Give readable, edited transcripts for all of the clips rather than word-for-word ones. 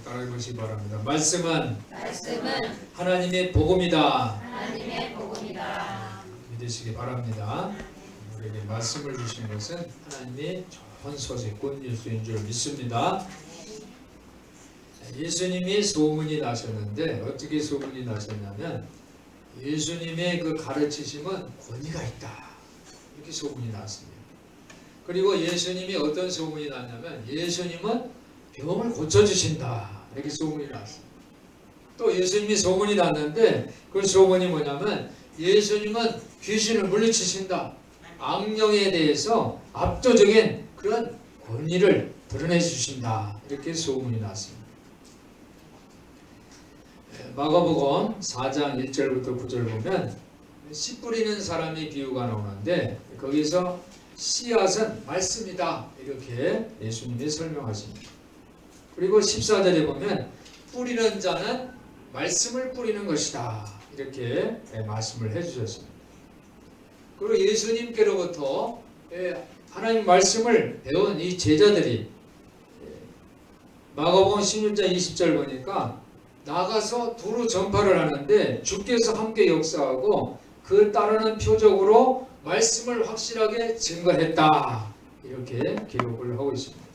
따라해보시기 바랍니다. 말씀은 하나님의 복음이다. 믿으시기 바랍니다. 우리에게 말씀을 주신 것은 하나님의 좋은 소식, 굿뉴스인 줄 믿습니다. 예수님이 소문이 나셨는데 어떻게 소문이 나셨냐면 예수님의 그 가르치심은 권위가 있다, 이렇게 소문이 났습니다. 그리고 예수님이 어떤 소문이 났냐면 예수님은 병을 고쳐주신다, 이렇게 소문이 났습니다. 또 예수님이 소문이 났는데 그 소문이 뭐냐면 예수님은 귀신을 물리치신다, 악령에 대해서 압도적인 그런 권위를 드러내 주신다, 이렇게 소문이 났습니다. 마가복음 4장 1절부터 9절 보면 씨 뿌리는 사람의 비유가 나오는데 거기서 씨앗은 말씀이다, 이렇게 예수님이 설명하십니다. 그리고 14절에 보면 뿌리는 자는 말씀을 뿌리는 것이다, 이렇게 말씀을 해주셨습니다. 그리고 예수님께로부터 하나님 말씀을 배운 이 제자들이 마가복음 16장 20절 보니까 나가서 두루 전파를 하는데 주께서 함께 역사하고 그 따르는 표적으로 말씀을 확실하게 증거했다, 이렇게 기록을 하고 있습니다.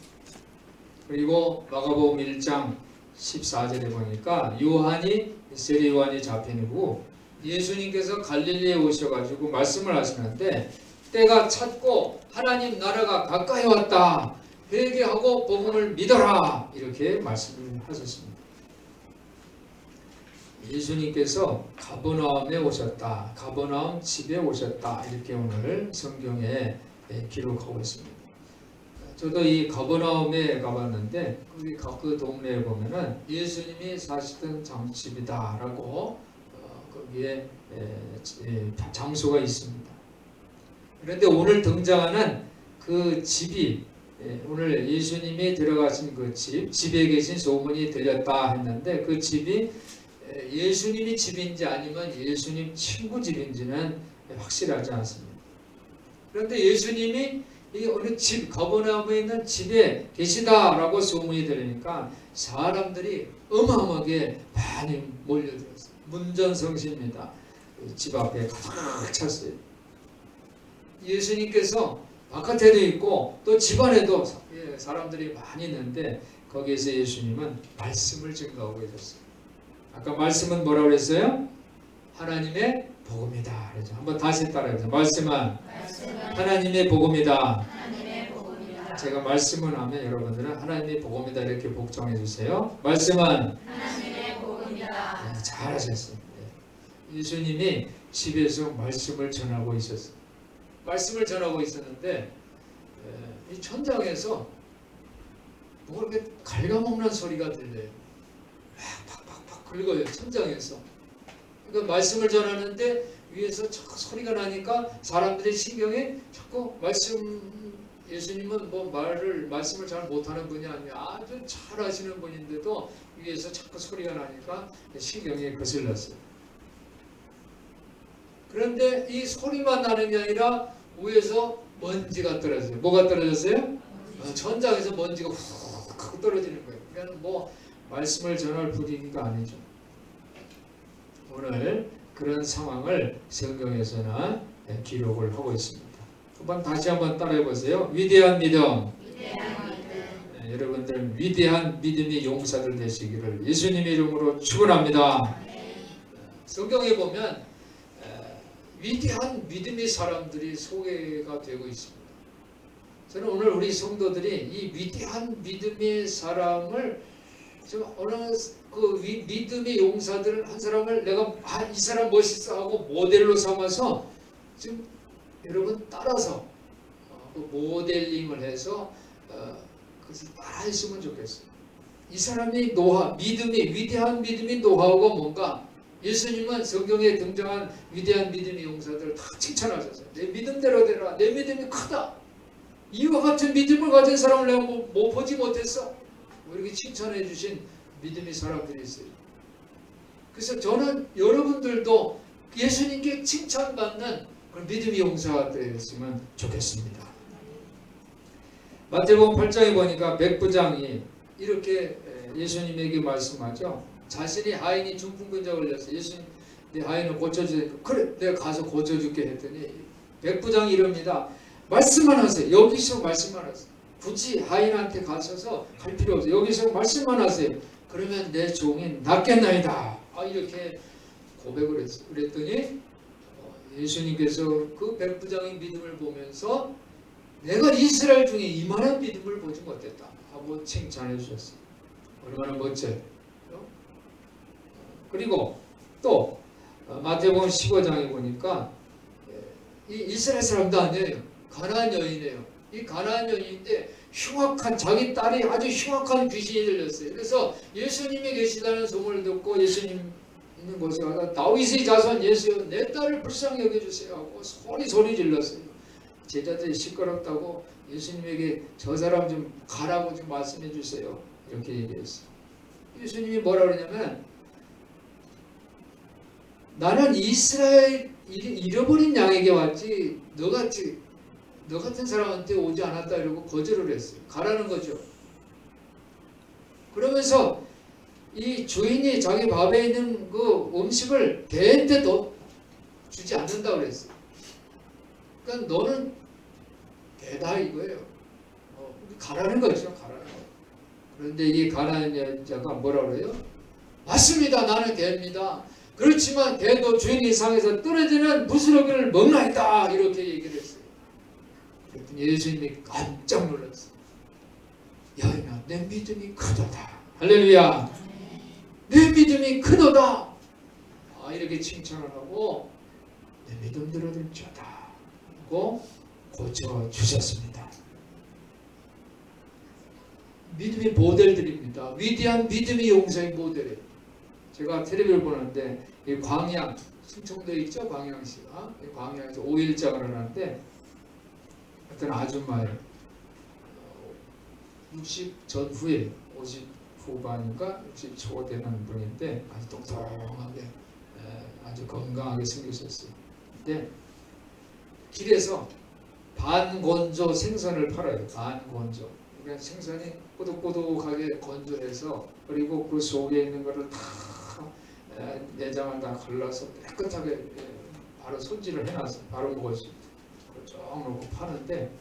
그리고 마가복음 1장 14절에 보니까 요한이 세례요한이 잡힌 후 예수님께서 갈릴리에 오셔가지고 말씀을 하시는데 때가 찼고 하나님 나라가 가까이 왔다, 회개하고 복음을 믿어라, 이렇게 말씀을 하셨습니다. 예수님께서 가버나움에 오셨다, 가버나움 집에 오셨다, 이렇게 오늘 성경에 기록하고 있습니다. 저도 이 가버나움에 가봤는데 거기 그 동네에 보면은 예수님이 사시던 장집이다라고 거기에 장소가 있습니다. 그런데 오늘 등장하는 그 집이 오늘 예수님이 들어가신 그 집에 계신 소문이 들렸다 했는데 그 집이 예수님이 집인지 아니면 예수님 친구 집인지는 확실하지 않습니다. 그런데 예수님이 이 어느 집, 가버나움에 있는 집에 계시다라고 소문이 들으니까 사람들이 어마어마하게 많이 몰려들었어요. 문전성시입니다. 집 앞에 가득 찼어요. 예수님께서 바깥에도 있고 또 집안에도 사람들이 많이 있는데 거기에서 예수님은 말씀을 증거하고 계셨어요. 아까 말씀은 뭐라고 그랬어요? 하나님의 복음이다 그랬죠. 한번 다시 따라해보세요. 말씀은 하나님의 복음이다. 제가 말씀을 하면 여러분들은 하나님의 복음이다, 이렇게 복종해 주세요. 말씀은 하나님의 복음이다. 네, 잘하셨어요. 예수님이 집에서 말씀을 전하고 있었어요. 말씀을 전하고 있었는데 이 천장에서 뭐 이렇게 갉아먹는 소리가 들려요. 팍팍팍 긁어요, 천장에서. 그러니까 말씀을 전하는데 위에서 자꾸 소리가 나니까 사람들의 신경이 자꾸 예수님은 뭐 말씀을 잘 못하는 분이 아니라 아주 잘 하시는 분인데도 위에서 자꾸 소리가 나니까 신경이 거슬렸어요. 그런데 이 소리만 나는 게 아니라 위에서 먼지가 떨어져요. 뭐가 떨어졌어요? 천장에서 먼지가 훅 떨어지는 거예요. 그러니까 뭐 말씀을 전할 분위기가 아니죠. 오늘 그런 상황을 성경에서는 기록을 하고 있습니다. 다시 한번 따라해 보세요. 위대한 믿음. 네, 여러분들 위대한 믿음의 용사들 되시기를 예수님의 이름으로 축원합니다. 성경에 보면 위대한 믿음의 사람들이 소개가 되고 있습니다. 저는 오늘 우리 성도들이 이 위대한 믿음의 사람을 어느 그 믿음의 용사들 한 사람을 내가 이 사람 멋있어 하고 모델로 삼아서 지금 여러분 따라서 그 모델링을 해서 그것을 따라했으면 좋겠어요. 이 사람의 믿음이 위대한 믿음의 노하우가 뭔가? 예수님은 성경에 등장한 위대한 믿음의 용사들을 다 칭찬하셨어요. 내 믿음대로 되라. 내 믿음이 크다. 이와 같은 믿음을 가진 사람을 내가 뭐 보지 못했어. 이렇게 칭찬해 주신 믿음의 사람들이 있어요. 그래서 저는 여러분들도 예수님께 칭찬받는 그런 믿음의 용사가 되었으면 좋겠습니다. 마태복음 8장에 보니까 백부장이 이렇게 예수님에게 말씀하죠. 자신이 하인이 중풍근자 걸렸어요. 예수님 내 하인을 고쳐주세요. 그래 내가 가서 고쳐줄게 했더니 백부장이 이럽니다. 말씀만 하세요. 여기서 말씀만 하세요. 굳이 하인한테 가셔서 갈 필요 없어요. 여기서 말씀만 하세요. 그러면 내 종이 낫겠나이다. 이렇게 고백을 했어요. 그랬더니 예수님께서 그 백부장의 믿음을 보면서 내가 이스라엘 중에 이만한 믿음을 보지 못했다 하고 칭찬해 주셨어요. 얼마나 멋져요. 그리고 또 마태복음 15장에 보니까 이 이스라엘 사람도 아니에요. 가나안 여인이에요. 이 가나안 여인인데 흉악한 자기 딸이 아주 흉악한 귀신이 들렸어요. 그래서 예수님이 계시다는 소문을 듣고 예수님 있는 곳에 가서 다윗의 자손 예수여 내 딸을 불쌍히 여겨주세요 하고 소리 질렀어요. 제자들이 시끄럽다고 예수님에게 저 사람 좀 가라고 좀 말씀해 주세요. 이렇게 얘기했어요. 예수님이 뭐라 그러냐면 나는 이스라엘 잃어버린 양에게 왔지 너 같은 사람한테 오지 않았다 이러고 거절을 했어요. 가라는 거죠. 그러면서 이 주인이 자기 밥에 있는 그 음식을 대인데도 주지 않는다 그랬어요. 그러니까 너는 대다 이거예요. 가라는 거죠. 가라는 거. 그런데 이 가나안 여자가 뭐라 그래요? 맞습니다. 나는 개입니다. 그렇지만 개도 주인 이상에서 떨어지는 부스러기를 먹나이다 이렇게 얘기를 했어요. 그랬더니 예수님이 깜짝 놀랐어요. 여인아 내 믿음이 크도다. 할렐루야. 내 믿음이 크도다. 이렇게 칭찬을 하고 내 믿음 들어들지어다 하고 고쳐주셨습니다. 믿음의 모델들입니다. 위대한 믿음의 용사의 모델이에요. 제가 텔레비를 보는데 이 광양 충청도에 있죠. 광양시가 광양에서 5일장을 하는데 어떤 아줌마예요. 60 전후에 50 후반인가 60 초 되는 분인데 아주 똑똑하게 아주 건강하게 생기셨어요. 근데 길에서 반건조 생선을 팔아요. 반건조. 그러니까 생선이 꼬독꼬독하게 건조해서 그리고 그 속에 있는 거를 다 내장을 다 갈라서 깨끗하게 바로 손질을 해놨어요. 바로 먹을 수 있도록 쭉 놓고 파는데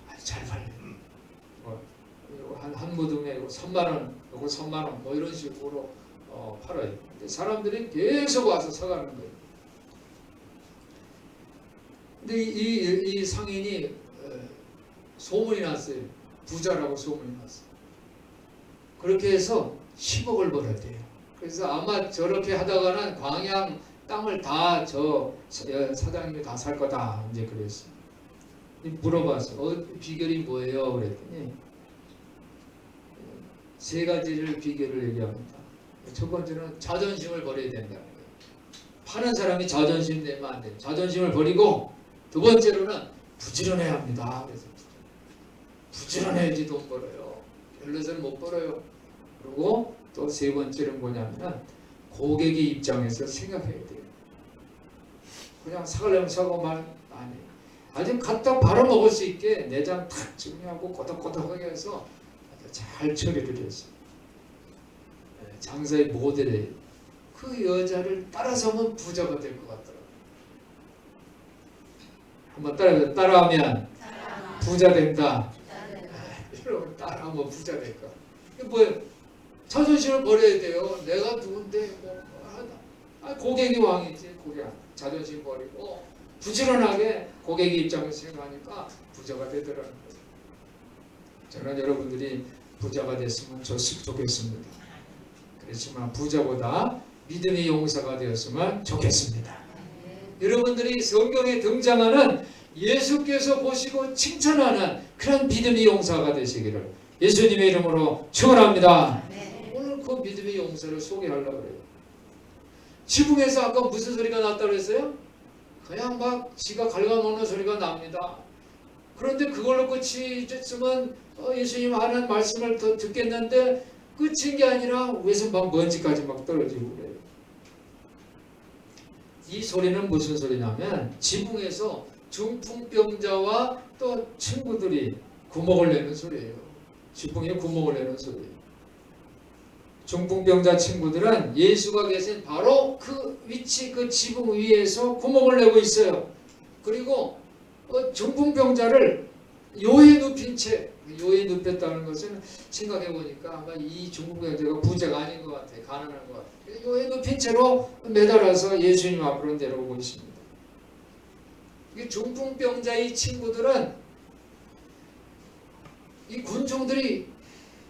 아주 잘 팔려요. 한 무등에 이거 3만 원, 이거 3만 원, 뭐 이런 식으로 팔아요. 근데 사람들이 계속 와서 사가는 거예요. 근데 이 상인이 소문이 났어요. 부자라고 소문이 났어요. 그렇게 해서 10억을 벌어야 돼요. 그래서 아마 저렇게 하다가는 광양 땅을 다 저 사장님이 다 살 거다 이제 그랬어요. 물어봤어요. 비결이 뭐예요? 그랬더니 세 가지를 비결을 얘기합니다. 첫 번째는 자존심을 버려야 된다는 거예요. 파는 사람이 자존심 내면 안 돼요. 자존심을 버리고 두 번째로는 부지런해야 합니다. 그래서 부지런해야지 돈 벌어요. 별로서는 못 벌어요. 그리고 또 세 번째는 뭐냐면 고객의 입장에서 생각해야 돼요. 그냥 사가려면 사고만 아니에요. 아주 갖다 바로 먹을 수 있게 내장 탁 정리하고 꼬덕꼬덕하게 해서 잘 처리를 했어요. 장사의 모델에 그 여자를 따라서면 부자가 될 것 같더라고요. 한번 따라하면 부자 된다. 여러분 따라하면 부자 될까? 이게 뭐예요? 자존심을 버려야 돼요. 내가 누군데 뭐 하다. 고객이 왕이지. 고객 자존심 버리고 부지런하게 고객의 입장에서 생각하니까 부자가 되더라는 거예요. 저는 여러분들이 부자가 됐으면 좋겠습니다. 그렇지만 부자보다 믿음의 용사가 되었으면 좋겠습니다. 여러분들이 성경에 등장하는 예수께서 보시고 칭찬하는 그런 믿음의 용사가 되시기를 예수님의 이름으로 축원합니다. 오늘 그 믿음의 용사를 소개하려고 그래요. 지붕에서 아까 무슨 소리가 났다고 했어요? 그냥 막 지가 갉아먹는 소리가 납니다. 그런데 그걸로 끝이 있으면 예수님 하는 말씀을 더 듣겠는데 끝인 게 아니라 위에서 막 먼지까지 막 떨어지고 그래요. 이 소리는 무슨 소리냐면 지붕에서 중풍병자와 또 친구들이 구멍을 내는 소리예요. 지붕에 구멍을 내는 소리예요. 중풍병자 친구들은 예수가 계신 바로 그 위치, 그 지붕 위에서 구멍을 내고 있어요. 그리고 중풍병자를 요에 눕힌 채, 요에 눕혔다는 것은 생각해 보니까 아마 이 중풍병자가 부자가 아닌 것 같아요. 가난한 것 같아요. 요에 눕힌 채로 매달아서 예수님 앞으로 내려오고 있습니다. 이 중풍병자의 친구들은 이 군중들이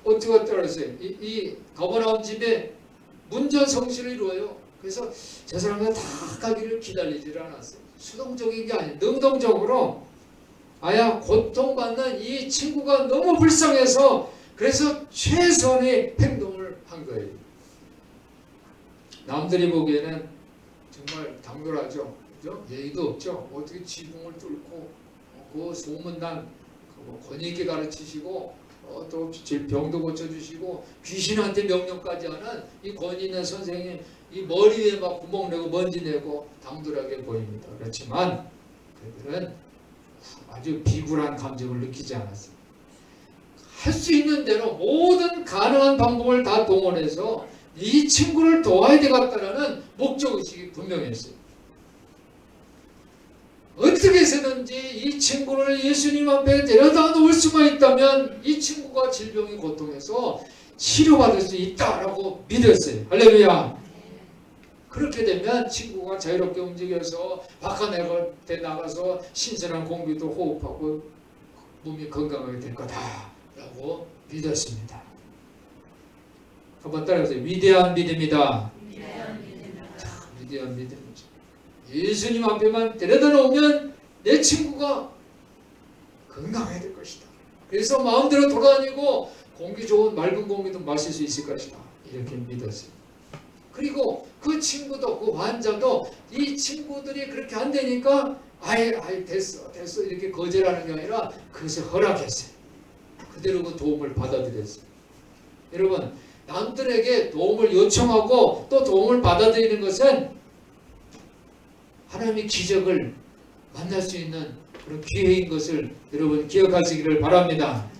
어떻게 따랐어요? 이 가버나움 집에 문전성시를 이루어요. 그래서 저 사람들 다 가기를 기다리질 않았어요. 수동적인 게 아니에요. 능동적으로 아야 고통받는 이 친구가 너무 불쌍해서 그래서 최선의 행동을 한 거예요. 남들이 보기에는 정말 당돌하죠. 그죠? 예의도 없죠. 어떻게 지붕을 뚫고 그 소문난 권위 있게 가르치시고 또 병도 고쳐주시고 귀신한테 명령까지 하는 이 권위 있는 선생님 이 머리에 막 구멍 내고 먼지 내고 당돌하게 보입니다. 그렇지만 그들은 아주 비굴한 감정을 느끼지 않았어요. 할 수 있는 대로 모든 가능한 방법을 다 동원해서 이 친구를 도와야 되겠다는 목적의식이 분명했어요. 어떻게 해서든지 이 친구를 예수님 앞에 데려다 놓을 수만 있다면 이 친구가 질병의 고통에서 치료받을 수 있다라고 믿었어요. 할렐루야. 그렇게 되면 친구가 자유롭게 움직여서 바깥에 나가서 신선한 공기도 호흡하고 몸이 건강하게 될 거다라고 믿었습니다. 한번 따라해보세요. 위대한 믿음이다. 위대한 믿음이죠. 예수님 앞에만 데려다 놓으면 내 친구가 건강해야 될 것이다. 그래서 마음대로 돌아다니고 공기 좋은 맑은 공기도 마실 수 있을 것이다. 이렇게 믿었어요. 그리고 그 친구도 그 환자도 이 친구들이 그렇게 안 되니까 아예 됐어 이렇게 거절하는 게 아니라 그것을 허락했어요. 그대로 그 도움을 받아들였어요. 여러분 남들에게 도움을 요청하고 또 도움을 받아들이는 것은 하나님의 기적을 만날 수 있는 그런 기회인 것을 여러분 기억하시기를 바랍니다.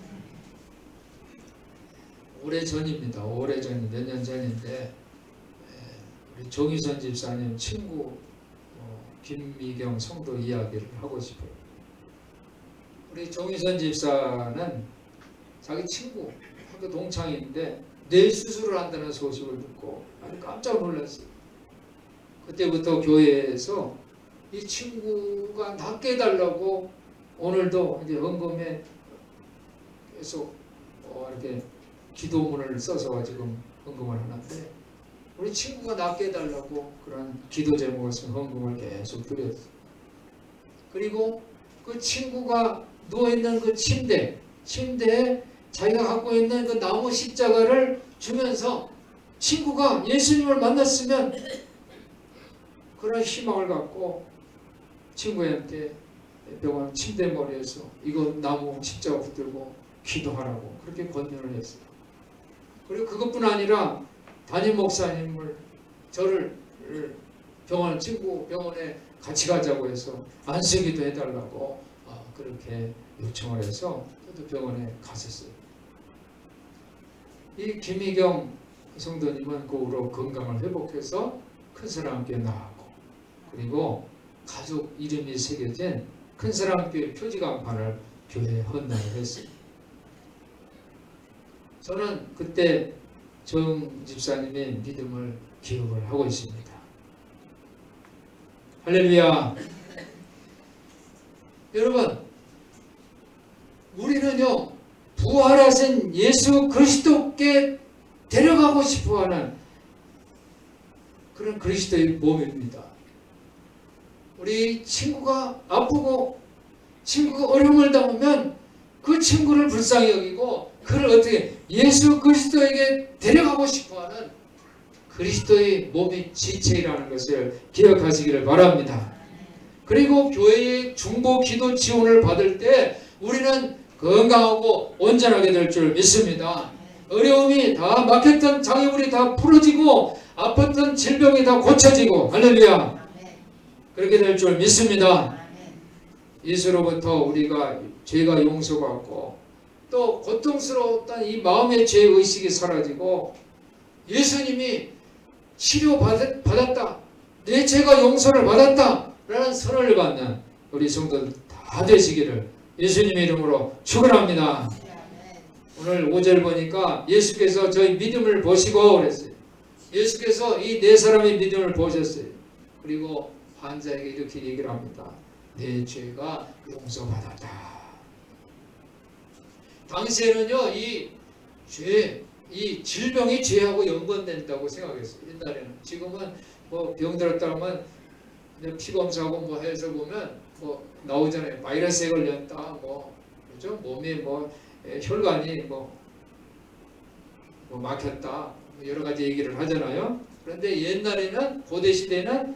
오래전입니다. 오래전 몇 년 전인데 우리 정희선 집사님 친구 김미경 성도 이야기를 하고 싶어요. 우리 정희선 집사는 자기 친구 학교 동창인데 뇌 수술을 한다는 소식을 듣고 아주 깜짝 놀랐어요. 그때부터 교회에서 이 친구가 낫게 해달라고 오늘도 이제 헌금에 계속 이렇게 기도문을 써서 지금 헌금을 하는데 우리 친구가 낫게 해달라고 그런 기도 제목을 쓴 헌금을 계속 드렸어요. 그리고 그 친구가 누워있는 그 침대에 자기가 갖고 있는 그 나무 십자가를 주면서 친구가 예수님을 만났으면 그런 희망을 갖고 친구한테 병원 침대 머리에서 이거 나무 십자가 붙들고 기도하라고 그렇게 권면을 했어요. 그리고 그것뿐 아니라 담임 목사님을 저를 친구 병원에 같이 가자고 해서 안수기도 해달라고 그렇게 요청을 해서 저도 병원에 갔었어요. 이 김희경 성도님은 그 후로 건강을 회복해서 큰 사랑교회 나가고 그리고 가족 이름이 새겨진 큰 사랑교회 표지간판을 교회에 헌납을 했어요. 저는 그때 정 집사님의 믿음을 기억을 하고 있습니다. 할렐루야. 여러분 우리는요 부활하신 예수 그리스도께 데려가고 싶어하는 그런 그리스도의 몸입니다. 우리 친구가 아프고 친구가 어려움을 당하면 그 친구를 불쌍히 여기고 그를 어떻게 예수 그리스도에게 데려가고 싶어하는 그리스도의 몸의 지체라는 것을 기억하시기를 바랍니다. 그리고 교회의 중보 기도 지원을 받을 때 우리는 건강하고 온전하게 될 줄 믿습니다. 어려움이 다 막혔던 장애물이 다 풀어지고 아팠던 질병이 다 고쳐지고 할렐루야 그렇게 될 줄 믿습니다. 예수로부터 우리가 죄가 용서받고 또 고통스러웠던 이 마음의 죄의식이 사라지고 예수님이 치료받았다. 내 죄가 용서를 받았다. 라는 선언을 받는 우리 성도들 다 되시기를 예수님의 이름으로 축원합니다. 오늘 5절 보니까 예수께서 저희 믿음을 보시고 그랬어요. 예수께서 이 네 사람의 믿음을 보셨어요. 그리고 환자에게 이렇게 얘기를 합니다. 내 죄가 용서받았다. 당시에는요, 이 질병이 죄하고 연관된다고 생각했어요. 옛날에는. 지금은 뭐 병들었다 하면 피 검사하고 뭐 해서 보면 뭐 나오잖아요. 바이러스에 걸렸다, 뭐 그죠? 몸에 뭐 혈관이 뭐 막혔다, 여러 가지 얘기를 하잖아요. 그런데 옛날에는 고대 시대는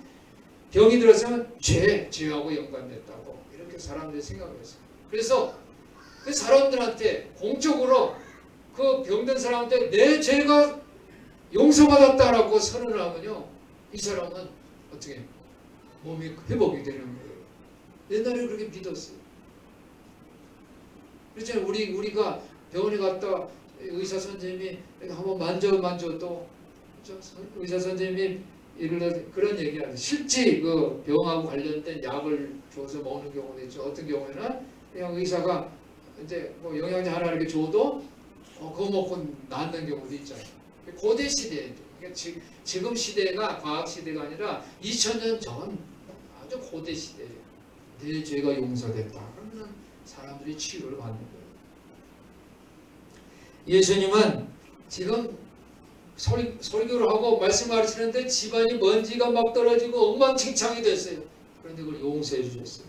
병이 들었으면 죄하고 연관됐다고 이렇게 사람들이 생각했어요. 그래서 그 사람들한테 공적으로 그 병든 사람한테 내 죄가 용서받았다라고 선언을 하면요, 이 사람은 어떻게 몸이 회복이 되는 거예요. 옛날에 그렇게 믿었어요. 그렇잖아요. 우리가 병원에 갔다 의사 선생님이 한번 만져도 의사 선생님이 그런 얘기하죠. 실제 그 병하고 관련된 약을 줘서 먹는 경우도 있죠. 어떤 경우에는 그냥 의사가 이제 뭐 영양제 하나 이렇게 줘도 그거 먹고 낫는 경우도 있잖아요. 고대 시대에 그러니까 지금 시대가 과학 시대가 아니라 2000년 전 아주 고대 시대예요. 내 죄가 용서됐다. 그러면 사람들이 치유를 받는 거예요. 예수님은 지금 설교를 하고 말씀을 하시는데 집안이 먼지가 막 떨어지고 엉망진창이 됐어요. 그런데 그걸 용서해 주셨어요.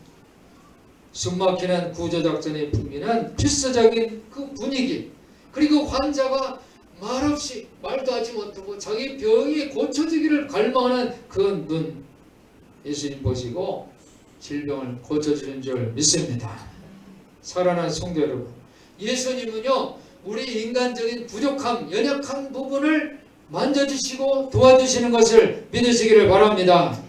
숨막히는 구조작전의 분위기는 필수적인 그 분위기, 그리고 환자가 말없이 말도 하지 못하고 자기 병이 고쳐지기를 갈망하는 그 눈, 예수님 보시고 질병을 고쳐주는 줄 믿습니다. 사랑하는 성도 여러분, 예수님은요 우리 인간적인 부족함, 연약한 부분을 만져주시고 도와주시는 것을 믿으시기를 바랍니다.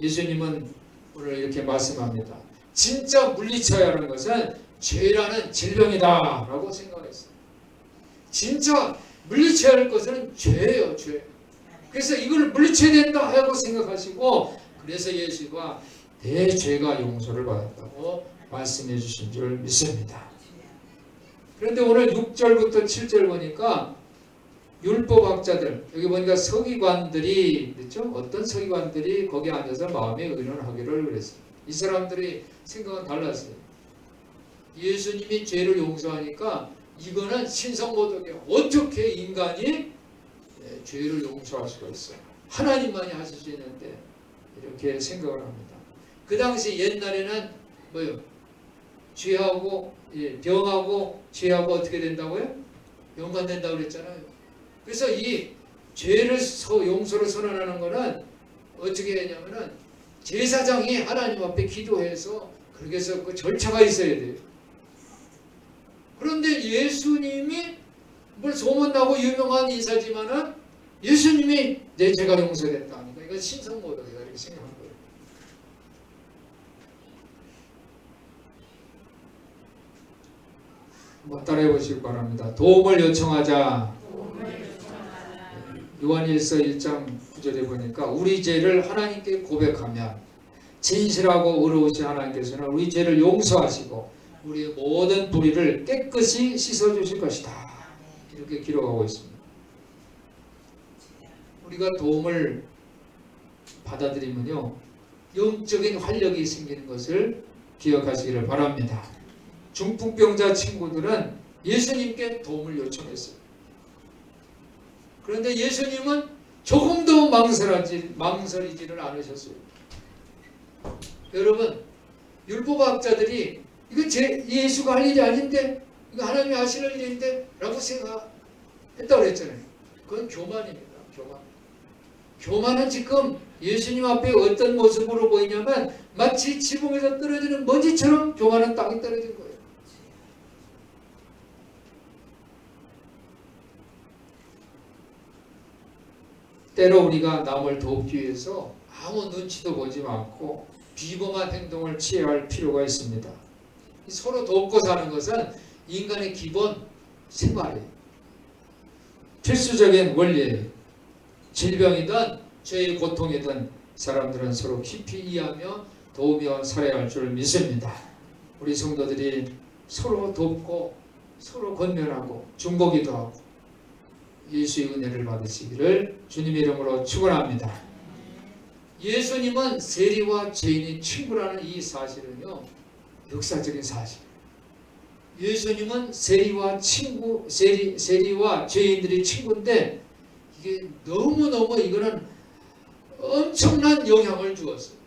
예수님은 오늘 이렇게 말씀합니다. 진짜 물리쳐야 하는 것은 죄라는 질병이다 라고 생각했어요. 진짜 물리쳐야 할 것은 죄예요, 죄. 그래서 이걸 물리쳐야 된다 하고 생각하시고, 그래서 예수가 내 죄가 용서를 받았다고 말씀해 주신 줄 믿습니다. 그런데 오늘 6절부터 7절 보니까 율법학자들, 여기 보니까 서기관들이 그렇죠? 어떤 서기관들이 거기 앉아서 마음에 의논하기를 그랬어요. 이 사람들이 생각은 달랐어요. 예수님이 죄를 용서하니까 이거는 신성모독이에요. 어떻게 인간이 죄를 용서할 수가 있어요? 하나님만이 하실 수 있는데, 이렇게 생각을 합니다. 그 당시 옛날에는 뭐요? 죄하고 병하고 죄하고 어떻게 된다고요? 연관된다고 그랬잖아요. 그래서 이 죄를 용서를 선언하는 거는 어떻게 했냐면은 제사장이 하나님 앞에 기도해서 그렇게 해서 그 절차가 있어야 돼요. 그런데 예수님이 뭘 소문나고 유명한 인사지만은 예수님이 내 죄가 용서됐다 하니까 이건 신성모독이다 이렇게 생각한 거예요. 한번 따라해 보시기 바랍니다. 도움을 요청하자. 요한일서 1장 9절에 보니까 우리 죄를 하나님께 고백하면 진실하고 의로우신 하나님께서는 우리 죄를 용서하시고 우리의 모든 불의를 깨끗이 씻어주실 것이다. 이렇게 기록하고 있습니다. 우리가 도움을 받아들이면요 영적인 활력이 생기는 것을 기억하시기를 바랍니다. 중풍병자 친구들은 예수님께 도움을 요청했어요. 그런데 예수님은 조금도 망설이지를 않으셨어요. 여러분, 율법학자들이 이거 예수가 할 일이 아닌데, 이거 하나님이 하시는 일인데 라고 생각했다고 했잖아요. 그건 교만입니다. 교만은 지금 예수님 앞에 어떤 모습으로 보이냐면 마치 지붕에서 떨어지는 먼지처럼 교만은 땅에 떨어진 거예요. 때로 우리가 남을 돕기 위해서 아무 눈치도 보지 않고 비범한 행동을 취해야 할 필요가 있습니다. 서로 돕고 사는 것은 인간의 기본 생활이에요. 필수적인 원리예요. 질병이든 죄의 고통이든 사람들은 서로 깊이 이해하며 도우며 살아야 할 줄 믿습니다. 우리 성도들이 서로 돕고 서로 권면하고 중보기도 하고 예수의 은혜를 받으시기를 주님의 이름으로 축원합니다. 예수님은 세리와 죄인의 친구라는 이 사실은요, 역사적인 사실. 예수님은 세리와 죄인들이 친구인데 이게 너무너무 이거는 엄청난 영향을 주었어요.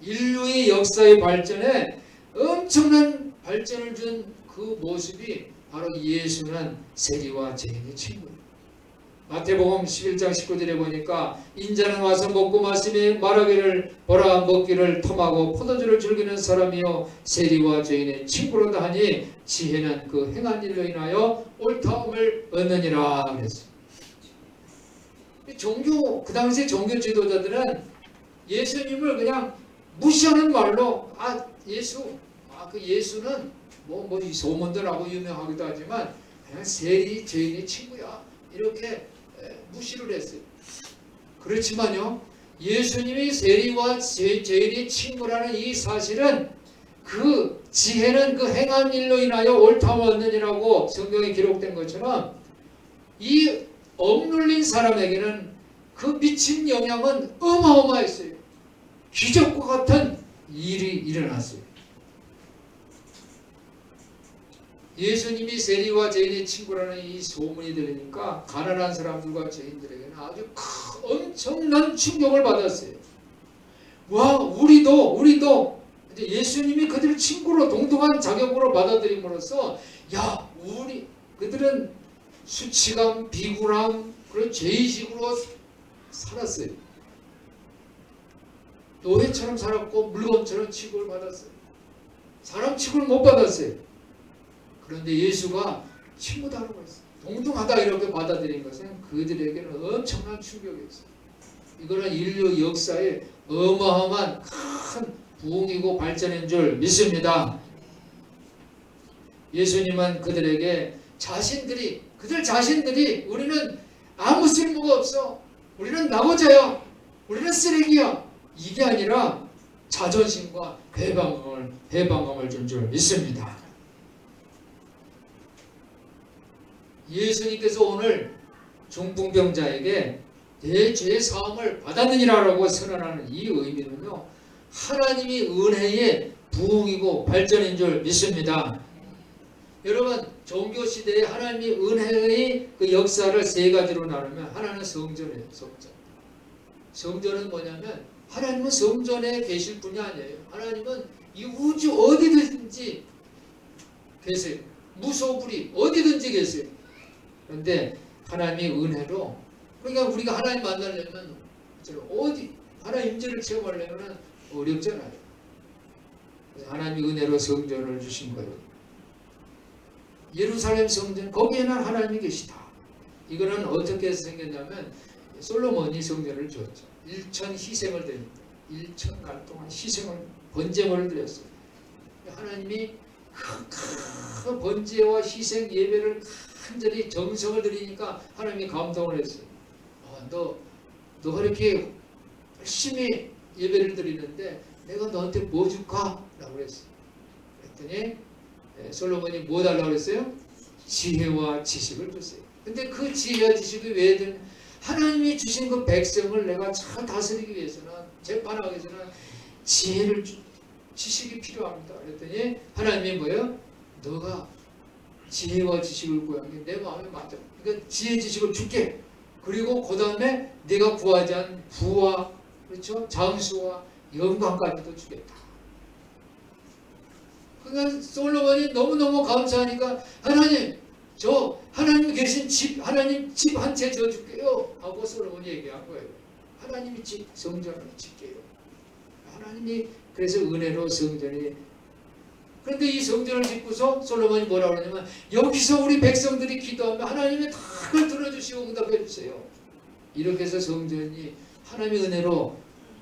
인류의 역사의 발전에 엄청난 발전을 준 그 모습이 바로 예수는 세리와 죄인의 친구예요. 마태복음 11장 19절에 보니까 인자는 와서 먹고 마시며 말하기를 보라 먹기를 탐하고 포도주를 즐기는 사람이요 세리와 죄인의 친구로다 하니 지혜는 그 행한 일로 인하여 옳다움을 얻느니라 그랬어요. 그 당시 종교 지도자들은 예수님을 그냥 무시하는 말로 그 예수는 이 소문들하고 유명하기도 하지만 그냥 세리 죄인의 친구야 이렇게 무시를 했어요. 그렇지만요, 예수님이 세리와 죄인의 친구라는 이 사실은 그 지혜는 그 행한 일로 인하여 옳다움을 얻느니라고 성경에 기록된 것처럼 이 억눌린 사람에게는 그 미친 영향은 어마어마했어요. 기적과 같은 일이 일어났어요. 예수님이 세리와 죄인의 친구라는 이 소문이 들리니까 가난한 사람들과 죄인들에게는 아주 엄청난 충격을 받았어요. 와, 우리도 예수님이 그들을 친구로 동등한 자격으로 받아들임으로써 그들은 수치감, 비굴함, 그런 죄의식으로 살았어요. 노예처럼 살았고 물건처럼 취급을 받았어요. 사람 취급을 못 받았어요. 그런데 예수가 친구다라고 했어요. 동등하다 이렇게 받아들인 것은 그들에게는 엄청난 충격이었어요. 이거는 인류 역사의 어마어마한 큰 부흥이고 발전인 줄 믿습니다. 예수님은 그들에게 그들 자신들이 우리는 아무 쓸모가 없어. 우리는 나머져요. 우리는 쓰레기야. 이게 아니라 자존심과 해방감을 준 줄 믿습니다. 예수님께서 오늘 중풍병자에게 내 죄 사함을 받았느니라고 선언하는 이 의미는요, 하나님이 은혜의 부흥이고 발전인 줄 믿습니다. 여러분, 종교 시대에 하나님이 은혜의 그 역사를 세 가지로 나누면 하나는 성전이에요. 성전은 뭐냐면 하나님은 성전에 계실 분이 아니에요. 하나님은 이 우주 어디든지 계세요. 무소불위 어디든지 계세요. 그런데 하나님의 은혜로, 그러니까 우리가 하나님 만나려면 하나님 임재를 체험하려면 어렵잖아요. 그래서 하나님의 은혜로 성전을 주신 거예요. 예루살렘 성전, 거기에는 하나님이 계시다. 이거는 어떻게 생겼냐면 솔로몬이 성전을 주었죠. 1천 희생을 드립니다. 1,000날 동안 번제물을 드렸어요. 하나님이 그 번제와 희생 예배를 간절히 정성을 드리니까 하나님이 감동을 했어요. 너 이렇게 열심히 예배를 드리는데 내가 너한테 뭐 줄까? 라고 그랬어요. 그랬더니 솔로몬이 뭐 달라고 그랬어요? 지혜와 지식을 줬어요. 근데 그 지혜와 지식이 왜 되는? 하나님이 주신 그 백성을 내가 잘 다스리기 위해서는, 재판하기 위해서는 지식이 필요합니다. 그랬더니 하나님이 뭐예요? 너가 지혜와 지식을 구한 게 내 마음에 맞아. 그러니까 지혜 지식을 줄게. 그리고 그 다음에 네가 구하지 않은 부와, 그렇죠? 장수와 영광까지도 주겠다. 그러니까 솔로몬이 너무너무 감사하니까 하나님 계신 집, 하나님 집 한 채 줘 줄게요 하고 솔로몬이 얘기한 거예요. 하나님이 성전을 짓게요. 하나님이 그래서 은혜로 성전이. 그런데 이 성전을 짓고서 솔로몬이 뭐라고 그러냐면 여기서 우리 백성들이 기도하면 하나님이 다 그걸 들어주시고 응답해 주세요. 이렇게 해서 성전이 하나님의 은혜로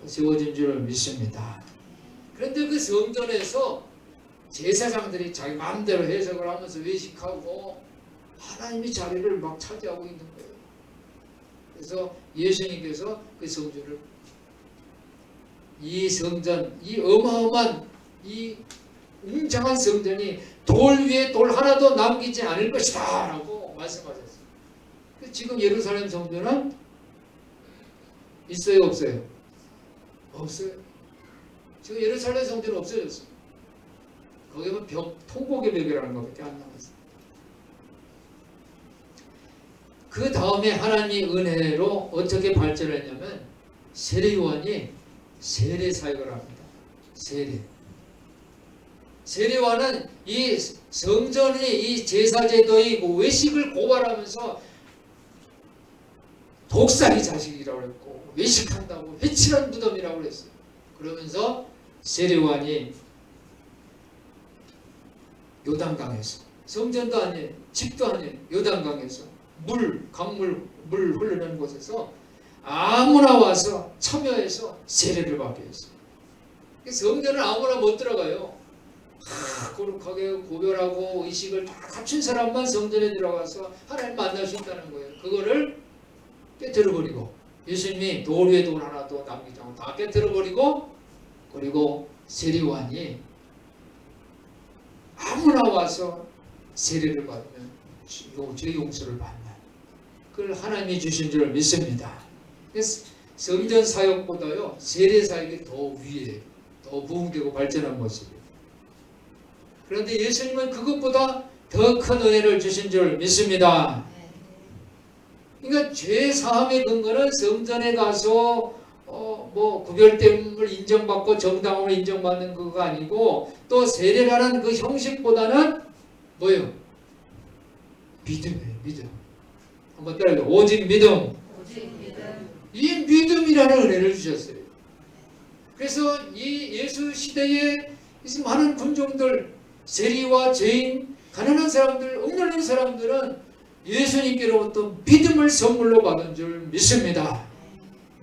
세워진 줄 믿습니다. 그런데 그 성전에서 제사장들이 자기 마음대로 해석을 하면서 외식하고 하나님이 자리를 막 차지하고 있는 거예요. 그래서 예수님께서 그 성전을, 이 성전, 이 어마어마한 이 웅장한 성전이 돌 위에 돌 하나도 남기지 않을 것이다 라고 말씀하셨어요. 지금 예루살렘 성전은 있어요, 없어요? 없어요. 지금 예루살렘 성전은 없어졌어요. 거기 보면 통곡의 벽이라는 것밖에 안 남았어요. 그 다음에 하나님의 은혜로 어떻게 발전했냐면 세례요한이 세례 사역을 합니다. 세례요한은 이 성전이 이 제사제도의 외식을 고발하면서 독사의 자식이라고 했고 외식한다고 회칠한 무덤이라고 그랬어요. 그러면서 세례요한이 요단강에서, 성전도 아니에요, 집도 아니에요, 요단강에서 강물 흐르는 곳에서 아무나 와서 참여해서 세례를 받게 했어요. 성전은 아무나 못 들어가요. 거룩하게 고별하고 의식을 다 갖춘 사람만 성전에 들어가서 하나님 만날 수 있다는 거예요. 그거를 깨뜨려버리고, 예수님이 돌 위에 돌 하나도 남기지 않고 다 깨뜨려버리고, 그리고 세례요한이 아무나 와서 세례를 받으면 죄 용서를 받는, 그걸 하나님이 주신 줄 믿습니다. 그래서 성전 사역보다요 세례 사역이 더 위에, 더 부흥되고 발전한 모습이에요. 그런데 예수님은 그것보다 더 큰 은혜를 주신 줄 믿습니다. 그러니까 죄 사함의 근거는 성전에 가서 구별됨을 인정받고 정당함을 인정받는 그거가 아니고, 또 세례라는 그 형식보다는 뭐예요? 믿음이에요. 믿음. 한번 따라해요. 오직 믿음. 이 믿음이라는 은혜를 주셨어요. 그래서 이 예수 시대에 많은 군종들, 세리와 죄인, 가난한 사람들, 억눌린 사람들은 예수님께로부터 믿음을 선물로 받은 줄 믿습니다.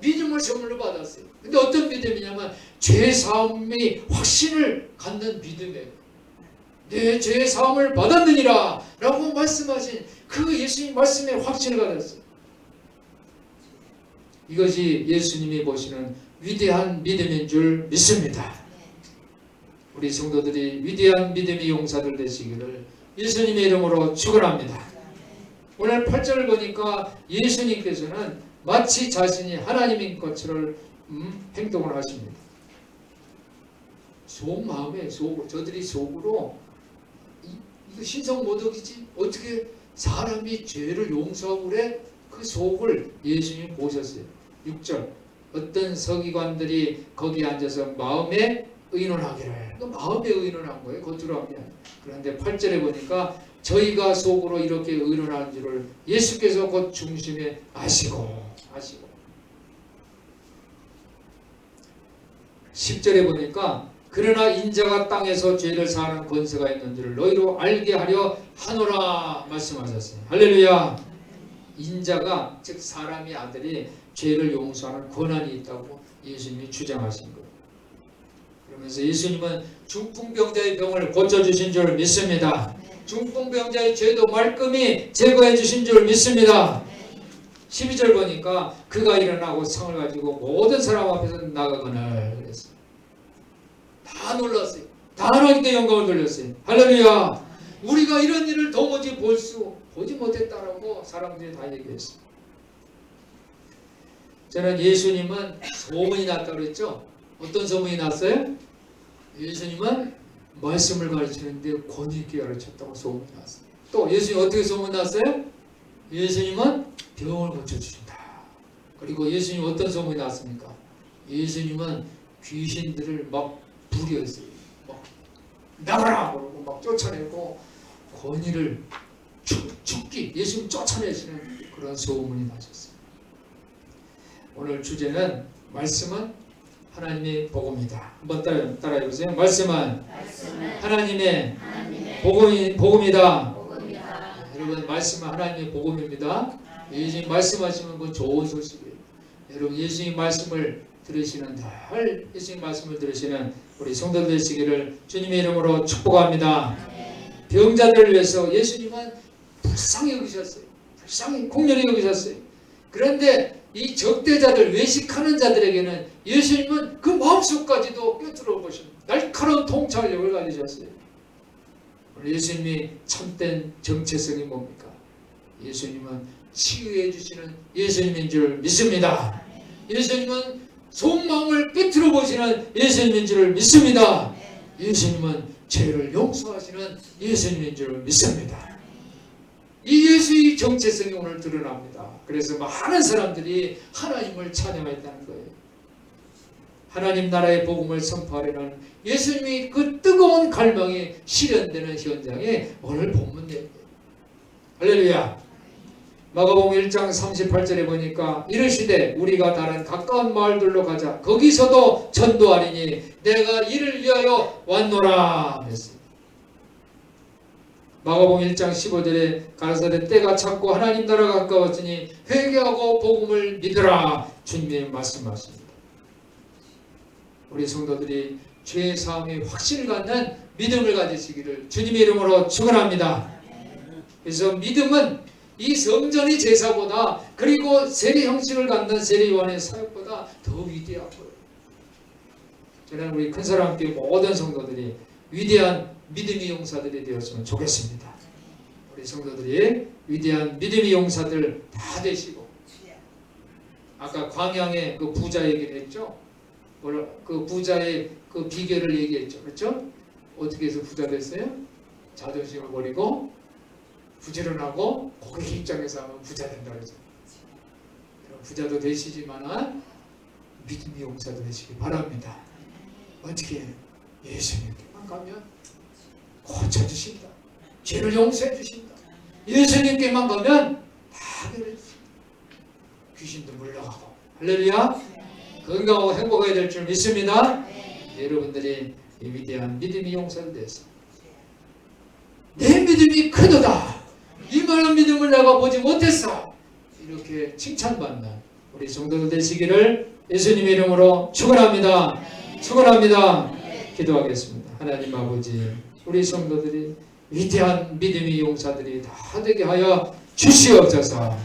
믿음을 선물로 받았어요. 근데 어떤 믿음이냐면 죄 사함의 확신을 갖는 믿음이에요. 내 죄 사함을 받았느니라 라고 말씀하신 그 예수님 말씀에 확신을 가졌어요. 이것이 예수님이 보시는 위대한 믿음인 줄 믿습니다. 우리 성도들이 위대한 믿음의 용사들 되시기를 예수님의 이름으로 축원합니다. 오늘 8절을 보니까 예수님께서는 마치 자신이 하나님인 것처럼 행동을 하십니다. 속 마음에 저들이 속으로 이거 신성모독이지, 어떻게 사람이 죄를 용서하고 그래? 그 속을 예수님 보셨어요. 6절, 어떤 서기관들이 거기 앉아서 마음에 의논하기를, 마음에 의논한 거예요. 겉으로 하면. 그런데 8절에 보니까 저희가 속으로 이렇게 의논하는 줄을 예수께서 곧 중심에 아시고 10절에 보니까 그러나 인자가 땅에서 죄를 사하는 권세가 있는 줄을 너희로 알게 하려 하노라 말씀하셨어요. 할렐루야. 인자가, 즉 사람의 아들이 죄를 용서하는 권한이 있다고 예수님이 주장하신 거예요. 그러면서 예수님은 중풍병자의 병을 고쳐주신 줄 믿습니다. 중풍병자의 죄도 말끔히 제거해 주신 줄 믿습니다. 12절 보니까 그가 일어나고 성을 가지고 모든 사람 앞에서 나가거늘 그랬어요. 다 놀랐어요. 다 하나님께 영광을 돌렸어요. 할렐루야. 우리가 이런 일을 도무지 보지 못했다라고 사람들이 다 얘기했어요. 저는 예수님은 소문이 났다고 그랬죠. 어떤 소문이 났어요? 예수님은 말씀을 가르치는데 권위 있게 가르쳤다고 소문이 났어요. 또 예수님 어떻게 소문 났어요? 예수님은 병을 고쳐주신다. 그리고 예수님 어떤 소문이 났습니까? 예수님은 귀신들을 막 부렸어요. 막 나가라 그러고 막 쫓아내고 권위를 죽기 예수님 쫓아내시는 그런 소문이 나셨어요. 오늘 주제는 말씀은 하나님의 복음이다. 한번 따라해 보세요. 말씀은 하나님의 복음이다. 여러분, 말씀은 하나님의 복음입니다. 예수님 말씀하시면 그건 좋은 소식이에요. 여러분, 예수님 말씀을 들으시는 날 예수님 말씀을 들으시는 우리 성도들 되시기를 주님의 이름으로 축복합니다. 병자들을 위해서 예수님은 불쌍히 여기셨어요. 불쌍히 공렬히 여기셨어요. 그런데 이 적대자들, 외식하는 자들에게는 예수님은 그 마음속까지도 꿰뚫어 보십니다. 날카로운 통찰력을 가지셨어요. 예수님이 참된 정체성이 뭡니까? 예수님은 치유해 주시는 예수님인 줄 믿습니다. 예수님은 속마음을 꿰뚫어 보시는 예수님인 줄 믿습니다. 예수님은 죄를 용서하시는 예수님인 줄 믿습니다. 이 예수의 정체성이 오늘 드러납니다. 그래서 많은 사람들이 하나님을 찬양했다는 거예요. 하나님 나라의 복음을 선포하려는 예수님이 그 뜨거운 갈망이 실현되는 현장에 오늘 본문 내용이에요. 할렐루야. 마가복음 1장 38절에 보니까 이르시되 우리가 다른 가까운 마을들로 가자. 거기서도 전도하리니 내가 이를 위하여 왔노라 했습니다. 마가복음 1장 15절에 가라사대 때가 찼고 하나님 나라가 가까웠으니 회개하고 복음을 믿으라. 주님의 말씀하십니다. 우리 성도들이 죄의 사함의 확신을 갖는 믿음을 가지시기를 주님의 이름으로 축원합니다. 그래서 믿음은 이 성전의 제사보다 그리고 세례 형식을 갖는 세례요한의 사역보다 더 위대하고요. 저는 우리 큰 사람 함께 모든 성도들이 위대한 믿음의 용사들이 되었으면 좋겠습니다. 우리 성도들이 위대한 믿음의 용사들 다 되시고, 아까 광양의 그 부자 얘기를 했죠. 그 부자의 그 비결을 얘기했죠. 그렇죠? 어떻게 해서 부자 됐어요? 자존심을 버리고 부지런하고 고객 입장에서 하면 부자 된다 그러죠. 부자도 되시지만 믿음의 용사도 되시기 바랍니다. 어떻게 예수님께만 가면 고쳐주신다. 죄를 용서해 주신다. 예수님께만 가면 다 해결해 주신다. 귀신도 물러가고. 할렐루야. 건강하고 행복해야 될 줄 믿습니다. 여러분들이 이 위대한 믿음의 용사들 되서 내 믿음이 크도다. 이만한 믿음을 내가 보지 못했어. 이렇게 칭찬받는 우리 성도들 되시기를 예수님의 이름으로 축원합니다. 축원합니다. 기도하겠습니다. 하나님 아버지, 우리 성도들이 위대한 믿음의 용사들이 다 되게 하여 주시옵소서.